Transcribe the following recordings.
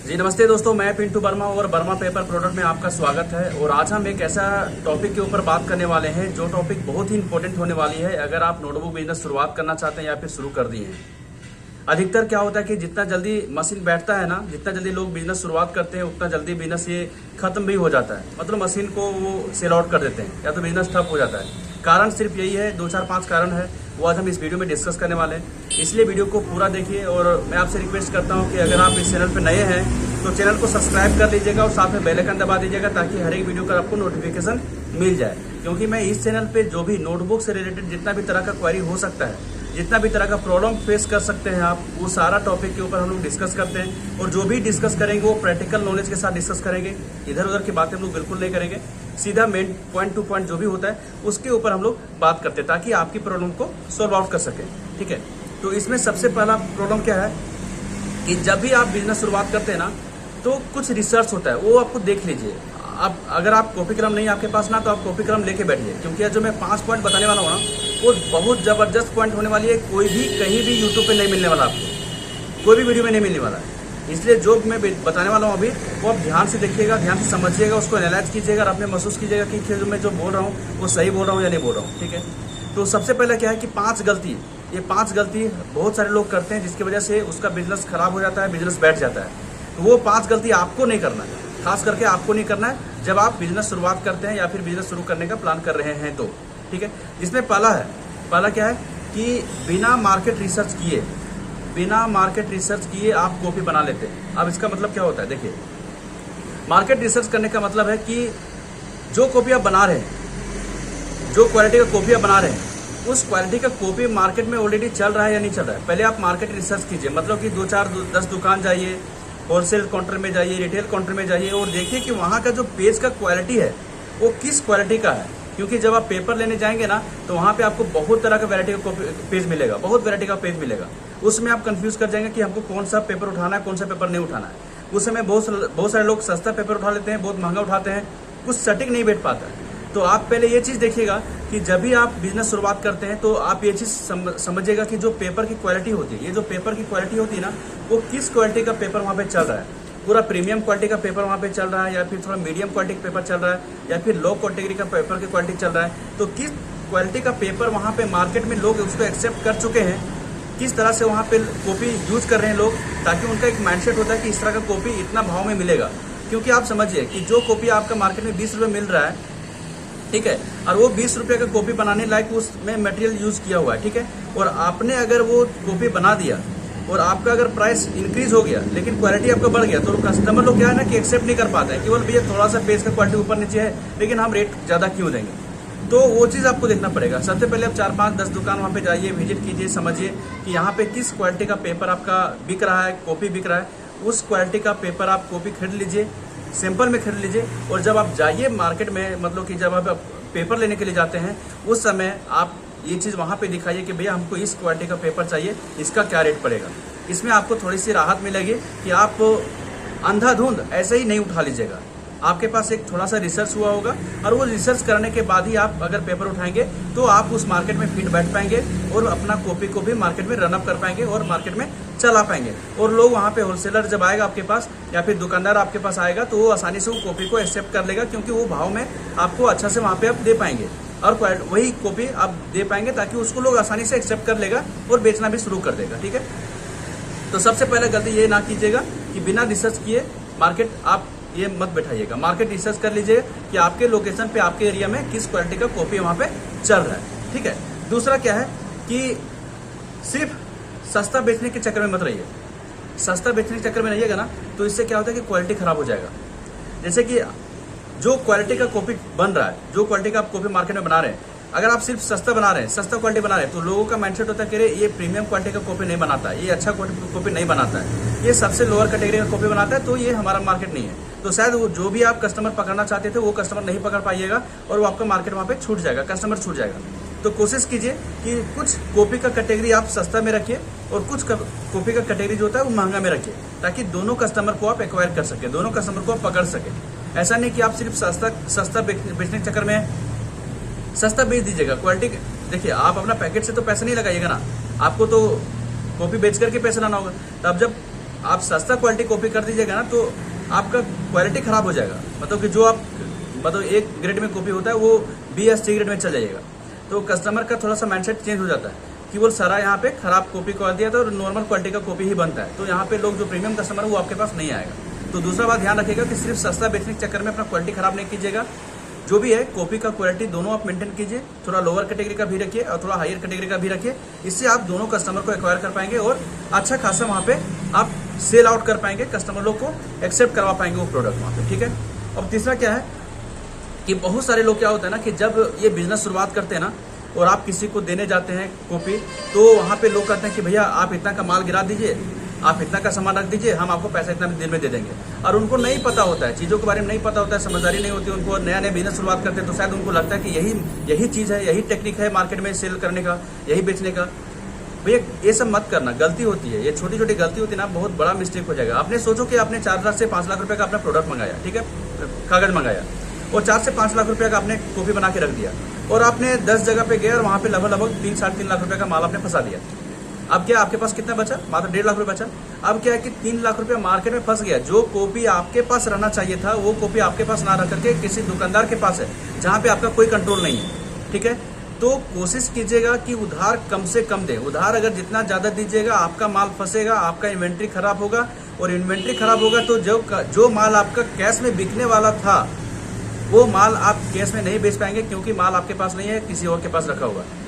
जी नमस्ते दोस्तों, मैं पिंटू वर्मा और वर्मा पेपर प्रोडक्ट में आपका स्वागत है। और आज हम एक ऐसा टॉपिक के ऊपर बात करने वाले हैं जो टॉपिक बहुत ही इंपॉर्टेंट होने वाली है अगर आप नोटबुक बिजनेस शुरुआत करना चाहते हैं या फिर शुरू कर दिए हैं। अधिकतर क्या होता है कि जितना जल्दी मशीन बैठता है ना, जितना जल्दी लोग बिजनेस शुरुआत करते हैं उतना जल्दी बिजनेस ये खत्म भी हो जाता है। मतलब मशीन को वो सेल आउट कर देते हैं या तो बिजनेस ठप हो जाता है। कारण सिर्फ यही है, 2-4-5 कारण है, वो आज हम इस वीडियो में डिस्कस करने वाले हैं। इसलिए वीडियो को पूरा देखिए और मैं आपसे रिक्वेस्ट करता हूं कि अगर आप इस चैनल पर नए हैं तो चैनल को सब्सक्राइब कर लीजिएगा और साथ में बेल आइकन दबा दीजिएगा ताकि हर एक वीडियो का आपको नोटिफिकेशन मिल जाए। क्योंकि मैं इस चैनल पे जो भी नोटबुक से रिलेटेड जितना भी तरह का क्वेरी हो सकता है, जितना भी तरह का प्रॉब्लम फेस कर सकते हैं आप, वो सारा टॉपिक के ऊपर हम लोग डिस्कस करते हैं। और जो भी डिस्कस करेंगे वो प्रैक्टिकल नॉलेज के साथ डिस्कस करेंगे। इधर उधर की बातें हम लोग बिल्कुल नहीं करेंगे, सीधा मेन पॉइंट टू पॉइंट जो भी होता है उसके ऊपर हम लोग बात करते हैं ताकि आपकी प्रॉब्लम को सॉल्व आउट कर सके। ठीक है, तो इसमें सबसे पहला प्रॉब्लम क्या है कि जब भी आप बिजनेस शुरुआत करते हैं ना तो कुछ रिसर्च होता है, वो आपको देख लीजिए। अब अगर आप कॉपी कलम नहीं है आपके पास ना, तो आप कॉपी कलम लेके बैठिए, क्योंकि जो मैं 5 पॉइंट बताने वाला हूँ ना वो बहुत जबरदस्त पॉइंट होने वाली है। कोई भी कहीं भी यूट्यूब पे नहीं मिलने वाला, आपको कोई भी वीडियो में नहीं मिलने वाला है। इसलिए जो मैं बताने वाला हूँ अभी वो आप ध्यान से देखिएगा, ध्यान से समझिएगा, उसको एनालाइज कीजिएगा और आपने महसूस कीजिएगा कि जो मैं जो बोल रहा हूँ वो सही बोल रहा हूँ या नहीं बोल रहा हूँ। ठीक है, तो सबसे पहले क्या है कि 5 गलती, ये 5 गलती बहुत सारे लोग करते हैं जिसकी वजह से उसका बिजनेस खराब हो जाता है, बिजनेस बैठ जाता है। तो वो 5 गलती आपको नहीं करना है, खास करके आपको नहीं करना है जब आप बिजनेस शुरुआत करते हैं या फिर बिजनेस शुरू करने का प्लान कर रहे हैं तो। ठीक है, जिसमें पहला क्या है कि बिना मार्केट रिसर्च किए आप कॉपी बना लेते हैं। अब इसका मतलब क्या होता है, देखिए, मार्केट रिसर्च करने का मतलब है कि जो कॉपी आप बना रहे हैं, जो क्वालिटी का कॉपी आप बना रहे हैं, उस क्वालिटी का कॉपी मार्केट में ऑलरेडी चल रहा है या नहीं चल रहा है। पहले आप मार्केट रिसर्च कीजिए, मतलब कि 2-4-10 दुकान जाइए, होलसेल काउंटर में जाइए, रिटेल काउंटर में जाइए और देखिए कि वहाँ का जो पेज का क्वालिटी है वो किस क्वालिटी का है। क्योंकि जब आप पेपर लेने जाएंगे ना तो वहाँ पे आपको बहुत तरह का वैरायटी का पेज मिलेगा, बहुत वैरायटी का पेज मिलेगा। उसमें आप कंफ्यूज कर जाएंगे कि हमको कौन सा पेपर उठाना है, कौन सा पेपर नहीं उठाना है। उस समय बहुत सारे लोग सस्ता पेपर उठा लेते हैं, बहुत महंगा उठाते हैं, कुछ सटीक नहीं बैठ पाता है। तो आप पहले ये चीज़ देखिएगा कि जब भी आप बिजनेस शुरुआत करते हैं तो आप ये चीज़ समझिएगा कि जो पेपर की क्वालिटी होती है, ये जो पेपर की क्वालिटी होती है ना, वो किस क्वालिटी का पेपर वहाँ पे चल रहा है। पूरा प्रीमियम क्वालिटी का पेपर वहाँ पे चल रहा है या फिर थोड़ा मीडियम क्वालिटी का पेपर चल रहा है या फिर लो कैटेगरी का पेपर की क्वालिटी चल रहा है। तो किस क्वालिटी का पेपर वहाँ पे मार्केट में लोग उसको एक्सेप्ट कर चुके हैं, किस तरह से वहाँ पे कॉपी यूज कर रहे हैं लोग, ताकि उनका एक माइंडसेट होता है कि इस तरह का कॉपी इतना भाव में मिलेगा। क्योंकि आप समझिए कि जो कॉपी आपका मार्केट में 20 रुपये मिल रहा है, ठीक है, और वो 20 रुपये का कॉपी बनाने लायक उसमें मटेरियल यूज किया हुआ है, ठीक है, और आपने अगर वो कॉपी बना दिया और आपका अगर प्राइस इंक्रीज हो गया लेकिन क्वालिटी आपका बढ़ गया, तो कस्टमर लोग क्या है ना कि एक्सेप्ट नहीं कर पाते हैं, केवल भैया थोड़ा सा पेज का क्वालिटी ऊपर नीचे है लेकिन हम रेट ज़्यादा क्यों देंगे। तो वो चीज़ आपको देखना पड़ेगा। सबसे पहले आप 4-5-10 दुकान वहाँ पे जाइए, विजिट कीजिए, समझिए कि यहाँ पे किस क्वालिटी का पेपर आपका बिक रहा है, कॉपी बिक रहा है। उस क्वालिटी का पेपर आप कॉपी खरीद लीजिए, सैंपल में खरीद लीजिए। और जब आप जाइए मार्केट में, मतलब कि जब आप पेपर लेने के लिए जाते हैं उस समय आप ये चीज़ वहाँ पे दिखाइए कि भैया हमको इस क्वालिटी का पेपर चाहिए, इसका क्या रेट पड़ेगा। इसमें आपको थोड़ी सी राहत मिलेगी कि आप अंधाधुंध ऐसे ही नहीं उठा लीजिएगा। आपके पास एक थोड़ा सा रिसर्च हुआ होगा और वो रिसर्च करने के बाद ही आप अगर पेपर उठाएंगे तो आप उस मार्केट में फिट बैठ पाएंगे और अपना कॉपी को भी मार्केट में रनअप कर पाएंगे और मार्केट में चला पाएंगे। और लोग वहाँ पे होलसेलर जब आएगा आपके पास या फिर दुकानदार आपके पास आएगा तो वो आसानी से वो कॉपी को एक्सेप्ट कर लेगा, क्योंकि वो भाव में आपको अच्छा से वहाँ पे आप दे पाएंगे और वही कॉपी आप दे पाएंगे ताकि उसको लोग आसानी से एक्सेप्ट कर लेगा और बेचना भी शुरू कर देगा। ठीक है, तो सबसे पहले गलती ये ना कीजिएगा कि बिना रिसर्च किए मार्केट आप ये मत बैठाइएगा। मार्केट रिसर्च कर लीजिए कि आपके लोकेशन पे, आपके एरिया में किस क्वालिटी का कॉपी वहाँ पे चल रहा है। ठीक है, दूसरा क्या है कि सिर्फ सस्ता बेचने के चक्कर में मत रहिए। सस्ता बेचने के चक्कर में रहिएगा ना तो इससे क्या होता है कि क्वालिटी खराब हो जाएगा। जैसे कि जो क्वालिटी का कॉपी बन रहा है, जो क्वालिटी का आप कॉपी मार्केट में बना रहे हैं, अगर आप सिर्फ सस्ता बना रहे हैं, सस्ता क्वालिटी बना रहे हैं, तो लोगों का माइंडसेट होता है कि ये प्रीमियम क्वालिटी का कॉपी नहीं बनाता है, ये अच्छा कॉपी नहीं बनाता है, ये सबसे लोअर कैटेगरी का कॉपी बनाता है, तो ये हमारा मार्केट नहीं है। तो शायद वो जो भी आप कस्टमर पकड़ना चाहते थे वो कस्टमर नहीं पकड़ पाइएगा और वो आपका मार्केट वहाँ पे छूट जाएगा, कस्टमर छूट जाएगा। तो कोशिश कीजिए कि कुछ कॉपी का कैटेगरी आप सस्ता में रखिए और कुछ कॉपी का कैटेगरी जो होता है वो महंगा में रखिए, ताकि दोनों कस्टमर को आप एक्वायर कर सके, दोनों कस्टमर को आप पकड़ सके। ऐसा नहीं कि आप सिर्फ सस्ता बेचने के चक्कर में सस्ता बेच दीजिएगा। क्वालिटी देखिए, आप अपना पैकेट से तो पैसा नहीं लगाइएगा ना, आपको तो कॉपी बेच करके पैसा लाना होगा। तब जब आप सस्ता क्वालिटी कॉपी कर दीजिएगा ना तो आपका क्वालिटी खराब हो जाएगा। मतलब कि जो आप मतलब एक ग्रेड में कॉपी होता है वो बी या सी ग्रेड में चल जाएगा। तो कस्टमर का थोड़ा सा माइंडसेट चेंज हो जाता है कि वो सारा यहाँ पे खराब कॉपी कर दिया था और नॉर्मल क्वालिटी का कॉपी ही बनता है। तो यहाँ पे लोग जो प्रीमियम कस्टमर है वो आपके पास नहीं आएगा। तो दूसरा बात ध्यान रखिएगा कि सिर्फ सस्ता बेचने के चक्कर में अपना क्वालिटी खराब नहीं कीजिएगा। जो भी है कॉपी का क्वालिटी दोनों आप मेंटेन कीजिए, थोड़ा लोअर कैटेगरी का भी रखिए और थोड़ा हायर कैटेगरी का भी रखिए। इससे आप दोनों कस्टमर को एक्वायर कर पाएंगे और अच्छा खासा वहाँ पे आप सेल आउट कर पाएंगे, कस्टमर लोग को एक्सेप्ट करवा पाएंगे वो प्रोडक्ट वहाँ पे। ठीक है। अब तीसरा क्या है कि बहुत सारे लोग क्या होता है ना कि जब ये बिजनेस शुरुआत करते हैं ना और आप किसी को देने जाते हैं कॉपी, तो वहाँ पे लोग कहते हैं कि भैया आप इतना का माल गिरा दीजिए, आप इतना का सामान रख दीजिए, हम आपको पैसा इतना दिन में दे देंगे। और उनको नहीं पता होता है, चीज़ों के बारे में नहीं पता होता है, समझदारी नहीं होती उनको। नया नया बिजनेस शुरुआत करते हैं तो शायद उनको लगता है कि यही चीज़ है, यही टेक्निक है मार्केट में सेल करने का, यही बेचने का। भैया ये सब मत करना, गलती होती है, ये छोटी छोटी गलती होती है ना, बहुत बड़ा मिस्टेक हो जाएगा। आपने सोचो कि आपने 4 लाख से 5 लाख रुपए का अपना प्रोडक्ट मंगाया, ठीक है, कागज मंगाया, और 4 से 5 लाख रुपए का आपने कॉपी बना के रख दिया और आपने 10 जगह पे गए और वहाँ पे लगभग 3-3.5 लाख रुपए का माल आपने फंसा दिया। अब क्या आपके पास कितना बचा? मात्र 1.5 लाख रुपए बचा। अब क्या है कि 3 लाख रुपए मार्केट में फंस गया। जो कॉपी आपके पास रहना चाहिए था वो कॉपी आपके पास ना रख करके किसी दुकानदार के पास है जहाँ पे आपका कोई कंट्रोल नहीं है। ठीक है। तो कोशिश कीजिएगा कि उधार कम से कम दें। उधार अगर जितना ज्यादा दीजिएगा आपका माल फंसेगा, आपका इन्वेंट्री खराब होगा, और इन्वेंट्री खराब होगा तो जो माल आपका कैश में बिकने वाला था वो माल आप कैश में नहीं बेच पाएंगे, क्योंकि माल आपके पास नहीं है, किसी और के पास रखा हुआ है।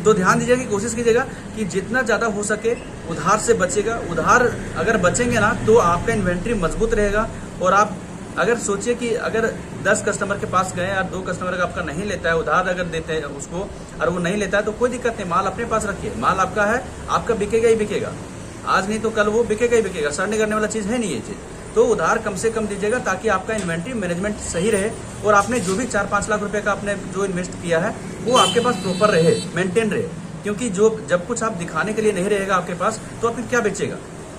तो ध्यान दीजिएगा कि कोशिश कीजिएगा कि जितना ज़्यादा हो सके उधार से बचेगा। उधार अगर बचेंगे ना तो आपका इन्वेंट्री मजबूत रहेगा। और आप अगर सोचिए कि अगर 10 कस्टमर के पास गए और 2 कस्टमर अगर आपका नहीं लेता है, उधार अगर देते हैं उसको और वो नहीं लेता है तो कोई दिक्कत नहीं, माल अपने पास रखिए, माल आपका है, आपका बिकेगा ही बिकेगा, आज नहीं तो कल वो बिकेगा ही बिकेगा, सड़ने करने वाला चीज़ है नहीं ये चीज़। तो उधार कम से कम दीजिएगा ताकि आपका इन्वेंट्री मैनेजमेंट सही रहे और आपने जो भी 4-5 लाख रुपए का आपने जो इन्वेस्ट किया है वो आपके पास प्रॉपर रहे, मेंटेन रहे। क्योंकि जब कुछ आप दिखाने के लिए नहीं रहेगा आपके पास तो आप फिर क्या बेचेगा।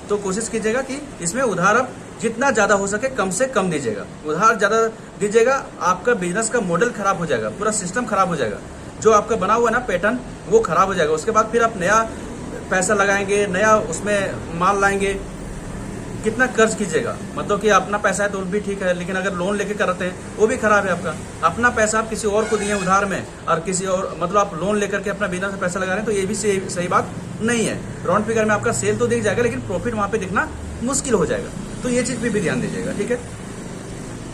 तो कोशिश कीजिएगा कि इसमें उधार आप जितना ज़्यादा हो सके कम से कम दीजिएगा। उधार ज़्यादा दीजिएगा आपका बिजनेस का मॉडल खराब हो जाएगा, पूरा सिस्टम खराब हो जाएगा, जो आपका बना हुआ ना पैटर्न वो खराब हो जाएगा। उसके बाद फिर आप नया पैसा लगाएंगे, नया उसमें माल लाएंगे, कितना कर्ज कीजिएगा। मतलब कि अपना पैसा है तो भी ठीक है, लेकिन अगर लोन लेके करते हैं वो भी खराब है आपका। अपना पैसा आप किसी और को दिए उधार में और किसी और मतलब आप लोन लेकर के अपना बिजनेस में पैसा लगा रहे हैं, तो ये भी सही बात नहीं है। राउंड फिगर में आपका सेल तो दिख जाएगा लेकिन प्रॉफिट वहाँ पे दिखना मुश्किल हो जाएगा। तो ये चीज़ भी ध्यान दीजिएगा। ठीक है।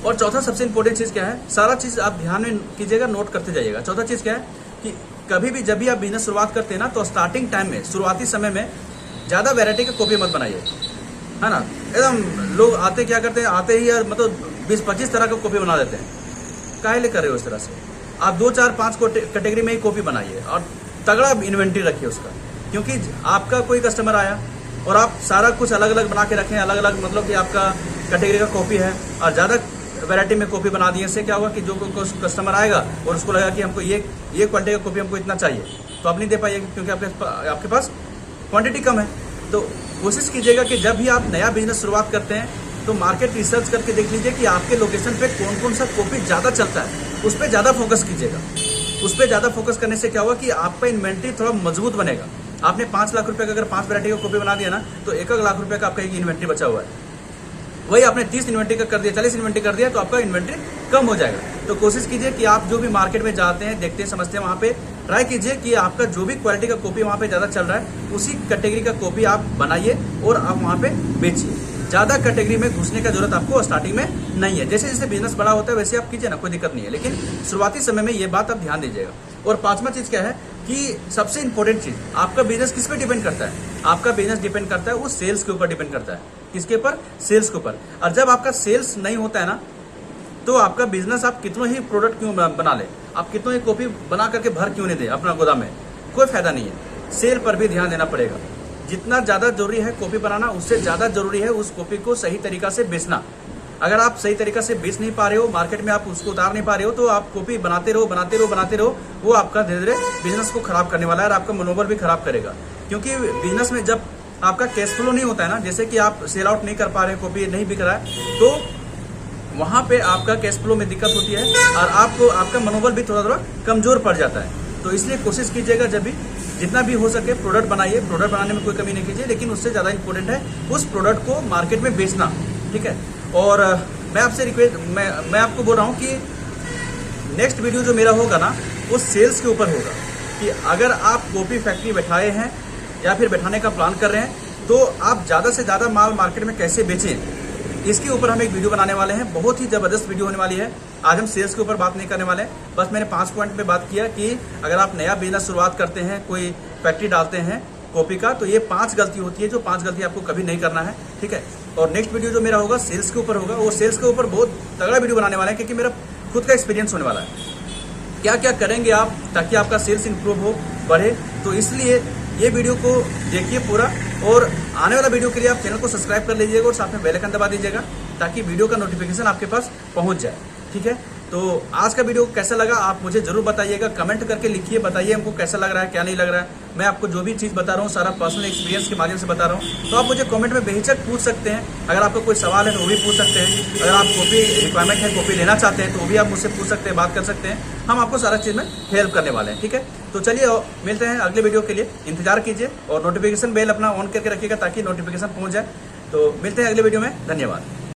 और चौथा सबसे इंपॉर्टेंट चीज़ क्या है, सारा चीज़ आप ध्यान में कीजिएगा, नोट करते जाइएगा। चौथा चीज़ क्या है कि कभी भी जब भी आप बिजनेस शुरुआत करते हैं ना तो स्टार्टिंग टाइम में, शुरुआती समय में ज़्यादा वैरायटी का कॉपी मत बनाइए, है ना। एकदम लोग आते क्या करते हैं, आते ही यार मतलब 20-25 तरह का कॉपी बना देते हैं। काहे ले कर रहे हो इस तरह से? आप 2-4-5 कैटेगरी में ही कॉपी बनाइए और तगड़ा इन्वेंट्री रखिए उसका। क्योंकि आपका कोई कस्टमर आया और आप सारा कुछ अलग अलग बना के रखें, अलग अलग मतलब कि आपका कैटेगरी का कॉपी है और ज़्यादा वैरायटी में कॉपी बना दिए, इससे क्या होगा कि जो कस्टमर आएगा और उसको लगा कि हमको ये क्वालिटी का कॉपी हमको इतना चाहिए, तो आप नहीं दे पाइएगा क्योंकि आपके पास क्वांटिटी कम है। तो कोशिश कीजिएगा कि जब भी आप नया बिजनेस शुरुआत करते हैं तो मार्केट रिसर्च करके देख लीजिए कि आपके लोकेशन पे कौन कौन सा कॉपी ज़्यादा चलता है, उस पर ज़्यादा फोकस कीजिएगा। उस पर ज़्यादा फोकस करने से क्या होगा कि आपका इन्वेंट्री थोड़ा मजबूत बनेगा। आपने 5 लाख रुपए का अगर 5 वैरायटी का कॉपी बना दिया ना तो 1 लाख रुपए का आपका एक इन्वेंट्री बचा हुआ है। वही आपने 30 इन्वेंट्री का कर दिया, 40 इन्वेंट्री कर दिया तो आपका इन्वेंट्री कम हो जाएगा। तो कोशिश कीजिए कि आप जो भी मार्केट में जाते हैं, देखते हैं, समझते हैं, वहाँ पे ट्राई कीजिए कि आपका जो भी क्वालिटी का कॉपी वहाँ पे ज़्यादा चल रहा है उसी कैटेगरी का कॉपी आप बनाइए और आप वहाँ पे बेचिए। ज़्यादा कैटेगरी में घुसने का जरूरत आपको स्टार्टिंग में नहीं है। जैसे जैसे बिजनेस बड़ा होता है वैसे आप कीजिए ना, कोई दिक्कत नहीं है, लेकिन शुरुआती समय में ये बात आप ध्यान दीजिएगा। और 5वां चीज़ क्या है कि सबसे इंपॉर्टेंट चीज़, आपका बिजनेस किस पे डिपेंड करता है? आपका बिजनेस डिपेंड करता है वो सेल्स के ऊपर डिपेंड करता है। किसके ऊपर? सेल्स के ऊपर। और जब आपका सेल्स नहीं होता है ना तो आपका बिजनेस आप कितनों ही प्रोडक्ट क्यों बना ले, आप कितनों ही कॉपी बना करके भर क्यों नहीं दे अपना गोदाम में, कोई फायदा नहीं है। सेल पर भी ध्यान देना पड़ेगा। जितना ज़्यादा जरूरी है कॉपी बनाना, उससे ज़्यादा जरूरी है उस कॉपी को सही तरीका से बेचना। अगर आप सही तरीका से बेच नहीं पा रहे हो, मार्केट में आप उसको उतार नहीं पा रहे हो, तो आप कॉपी बनाते रहो, वो आपका धीरे धीरे बिजनेस को खराब करने वाला है और आपका मनोबल भी खराब करेगा। क्योंकि बिजनेस में जब आपका कैश फ्लो नहीं होता है ना, जैसे कि आप सेल आउट नहीं कर पा रहे, कॉपी नहीं बिक रहा है, तो वहाँ पे आपका कैश फ्लो में दिक्कत होती है और आपका मनोबल भी थोड़ा कमजोर पड़ जाता है। तो इसलिए कोशिश कीजिएगा जब भी जितना भी हो सके प्रोडक्ट बनाइए, प्रोडक्ट बनाने में कोई कमी नहीं कीजिए, लेकिन उससे ज़्यादा इंपॉर्टेंट है उस प्रोडक्ट को मार्केट में बेचना, ठीक है। और मैं आपसे रिक्वेस्ट, मैं आपको बोल रहा हूँ कि नेक्स्ट वीडियो जो मेरा होगा ना, वो सेल्स के ऊपर होगा कि अगर आप कॉफी फैक्ट्री बैठाए हैं या फिर बैठाने का प्लान कर रहे हैं तो आप ज़्यादा से ज़्यादा माल मार्केट में कैसे बेचें, इसके ऊपर हम एक वीडियो बनाने वाले हैं। बहुत ही ज़बरदस्त वीडियो होने वाली है। आज हम सेल्स के ऊपर बात नहीं करने वाले हैं, बस मैंने 5 पॉइंट पे बात किया कि अगर आप नया बिजनेस शुरुआत करते हैं, कोई फैक्ट्री डालते हैं कॉफी का, तो ये 5 गलती होती है, जो 5 गलती आपको कभी नहीं करना है, ठीक है। और नेक्स्ट वीडियो जो मेरा होगा सेल्स के ऊपर होगा, वो सेल्स के ऊपर बहुत तगड़ा वीडियो बनाने वाला है, क्योंकि मेरा खुद का एक्सपीरियंस होने वाला है। क्या क्या करेंगे आप ताकि आपका सेल्स इंप्रूव हो, बढ़े, तो इसलिए ये वीडियो को देखिए पूरा, और आने वाला वीडियो के लिए आप चैनल को सब्सक्राइब कर लीजिएगा और साथ में बेल आइकन दबा दीजिएगा ताकि वीडियो का नोटिफिकेशन आपके पास पहुंच जाए, ठीक है। तो आज का वीडियो कैसा लगा आप मुझे जरूर बताइएगा, कमेंट करके लिखिए, बताइए हमको कैसा लग रहा है, क्या नहीं लग रहा है। मैं आपको जो भी चीज़ बता रहा हूँ सारा पर्सनल एक्सपीरियंस के माध्यम से बता रहा हूँ, तो आप मुझे कमेंट में बेहिचक पूछ सकते हैं। अगर आपका कोई सवाल है तो वो भी पूछ सकते हैं। अगर आप कॉपी रिक्वायरमेंट है, कॉपी लेना चाहते हैं, तो वो भी आप मुझसे पूछ सकते हैं, बात कर सकते हैं। हम आपको सारा चीज़ में हेल्प करने वाले हैं, ठीक है। तो चलिए मिलते हैं अगले वीडियो के लिए, इंतजार कीजिए और नोटिफिकेशन बेल अपना ऑन करके रखिएगा ताकि नोटिफिकेशन पहुँच जाए। तो मिलते हैं अगले वीडियो में, धन्यवाद।